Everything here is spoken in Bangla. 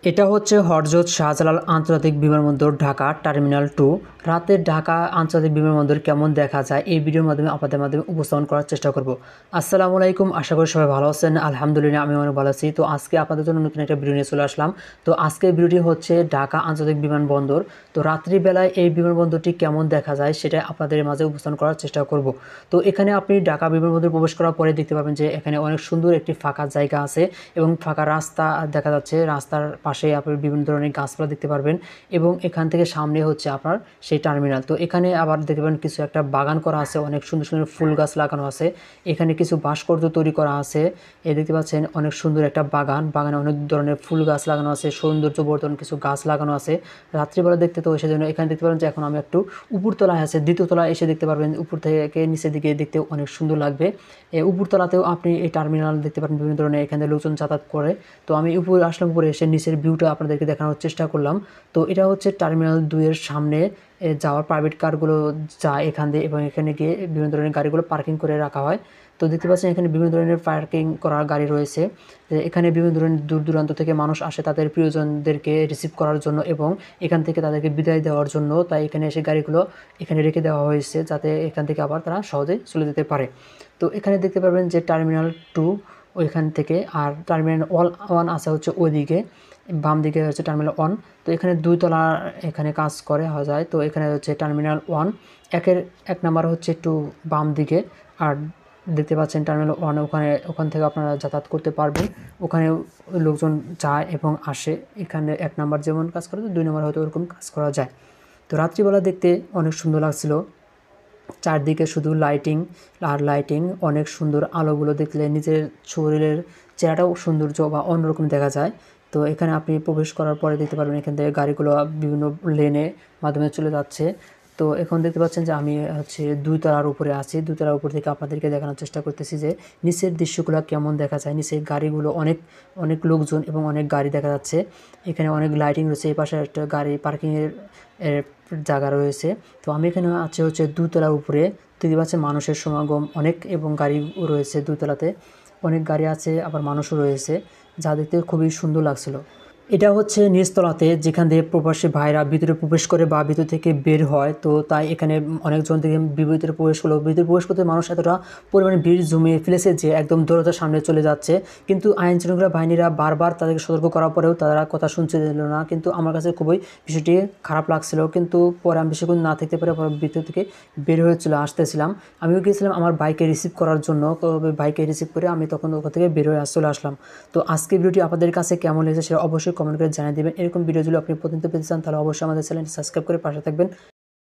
এটা হচ্ছে হযরত শাহজালাল আন্তর্জাতিক বিমানবন্দর ঢাকা টার্মিনাল 2। রাতে ঢাকা আন্তর্জাতিক বিমানবন্দর কেমন দেখা যায় এই ভিডিওর মাধ্যমে আপনাদের মাধ্যমে উপস্থাপন করার চেষ্টা করব। আসসালামু আলাইকুম, আশা করি সবাই ভালো আছেন। আলহামদুলিল্লাহ আমি অনেক ভালো আছি। তো আজকে আপনাদের জন্য নতুন একটা ভিডিও নিয়ে চলে আসলাম। তো আজকের ভিডিওটি হচ্ছে ঢাকা আন্তর্জাতিক বিমানবন্দর। তো রাত্রিবেলায় এই বিমানবন্দরটি কেমন দেখা যায় সেটা আপনাদের মাঝে উপস্থাপন করার চেষ্টা করব। তো এখানে আপনি ঢাকা বিমানবন্দর প্রবেশ করার পরে দেখতে পাবেন যে এখানে অনেক সুন্দর একটি ফাঁকা জায়গা আছে এবং ফাঁকা রাস্তা দেখা যাচ্ছে। রাস্তার পাশে আপনি বিভিন্ন ধরনের গাছপালা দেখতে পারবেন এবং এখান থেকে সামনে হচ্ছে আপনার সেই টার্মিনাল। তো এখানে আবার দেখতে পাবেন কিছু একটা বাগান করা আছে, অনেক সুন্দর সুন্দর ফুল গাছ লাগানো আছে। এখানে কিছু ভাস্কর্য তৈরি করা আছে। এই দেখতে পাচ্ছেন অনেক সুন্দর একটা বাগান, বাগানে অনেক ধরনের ফুল গাছ লাগানো আছে, সৌন্দর্য বর্ধন কিছু গাছ লাগানো আছে। রাত্রিবেলা দেখতে তো সেজন্য এখানে দেখতে পারেন যে এখন আমি একটু উপরতলায় আছে, দ্বিতীয় তলায় এসে দেখতে পারবেন উপর থেকে নিচের দিকে দেখতে অনেক সুন্দর লাগবে। উপরতলাতেও আপনি এই টার্মিনাল দেখতে পারেন, বিভিন্ন ধরনের এখানে লোকজন যাতায়াত করে। তো আমি উপরে আসলাম, উপরে এসে নিচের ভিউটা আপনাদেরকে দেখানোর চেষ্টা করলাম। তো এটা হচ্ছে টার্মিনাল 2 এর সামনে যাওয়ার প্রাইভেট কারগুলো যায় এখান দিয়ে এবং এখানে গিয়ে বিভিন্ন ধরনের গাড়িগুলো পার্কিং করে রাখা হয়। তো দেখতে পাচ্ছেন এখানে বিভিন্ন ধরনের পার্কিং করার গাড়ি রয়েছে। এখানে বিভিন্ন ধরনের দূর দূরান্ত থেকে মানুষ আসে তাদের প্রিয়জনদেরকে রিসিভ করার জন্য এবং এখান থেকে তাদেরকে বিদায় দেওয়ার জন্য। তাই এখানে এসে গাড়িগুলো এখানে রেখে দেওয়া হয়েছে যাতে এখান থেকে আবার তারা সহজে চলে যেতে পারে। তো এখানে দেখতে পারবেন যে টার্মিনাল 2 ওইখান থেকে, আর টার্মিনাল 1 আছে হচ্ছে ওইদিকে, বাম দিকে হচ্ছে টার্মিনাল 1। তো এখানে 2 তলা এখানে কাজ করে হওয়া যায়। তো এখানে হচ্ছে টার্মিনাল 1 এক নাম্বার হচ্ছে একটু বাম দিকে। আর দেখতে পাচ্ছেন টার্মিনাল 1 ওখান থেকে আপনারা যাতায়াত করতে পারবেন। ওখানে লোকজন যায় এবং আসে। এখানে 1 নাম্বার যেমন কাজ করে 2 নাম্বার হয়তো ওরকম কাজ করা যায়। তো রাত্রিবেলা দেখতে অনেক সুন্দর লাগছিল। চারদিকে শুধু লাইটিং আর লাইটিং, অনেক সুন্দর আলোগুলো দেখলে নিজের শরীরের চেহারাটাও সৌন্দর্য বা অন্যরকম দেখা যায়। তো এখানে আপনি প্রবেশ করার পরে দেখতে পারবেন এখান থেকে গাড়িগুলো বিভিন্ন লেনে মাধ্যমে চলে যাচ্ছে। তো এখন দেখতে পাচ্ছেন যে আমি হচ্ছে 2 তলার উপরে আছি। 2 তলার উপর থেকে আপনাদেরকে দেখানোর চেষ্টা করতেছি যে নিচের দৃশ্যগুলো কেমন দেখা যায়। নিচের গাড়িগুলো অনেক অনেক লোকজন এবং অনেক গাড়ি দেখা যাচ্ছে। এখানে অনেক লাইটিং রয়েছে, এই পাশে একটা গাড়ি পার্কিংয়ের জায়গা রয়েছে। তো আমি এখানে আছি হচ্ছে 2 তলার উপরে। দেখতে পাচ্ছেন মানুষের সমাগম অনেক এবং গাড়ি রয়েছে। 2 তলাতে অনেক গাড়ি আছে, আবার মানুষও রয়েছে, যা দেখতে খুবই সুন্দর লাগছিল। এটা হচ্ছে নিচতলাতে যেখান থেকে প্রবাসী ভাইরা ভিতরে প্রবেশ করে বা ভিতর থেকে বের হয়। তো তাই এখানে অনেকজন থেকে ভিতরে প্রবেশ করলো। ভিতরে প্রবেশ করতে মানুষ এতটা পরিমাণে ভিড় জমিয়ে ফেলেছে যে একদম দরজার সামনে চলে যাচ্ছে। কিন্তু আইন শৃঙ্খলা বাহিনীরা বারবার তাদেরকে সতর্ক করার পরেও তারা কথা শুনছিল না। কিন্তু আমার কাছে খুবই বিষয়টি খারাপ লাগছিল। কিন্তু পরে আমি বেশিক্ষণ না থাকতে পারে পরে ভিতর থেকে বের হয়ে আসতেছিলাম। আমিও গিয়েছিলাম আমার বাইকে রিসিভ করার জন্য। তো বাইকে রিসিভ করে আমি তখন ওখান থেকে বের হয়ে চলে আসলাম। তো আজকের ভিডিওটি আপনাদের কাছে কেমন লেগেছে সেটা অবশ্যই কমেন্ট করে জানিয়ে দেবেন। এরকম ভিডিও যদি আপনি প্রতিনিয়ত পেতে চান তাহলে অবশ্যই আমাদের চ্যানেলটি সাবস্ক্রাইব করে পাশে থাকবেন।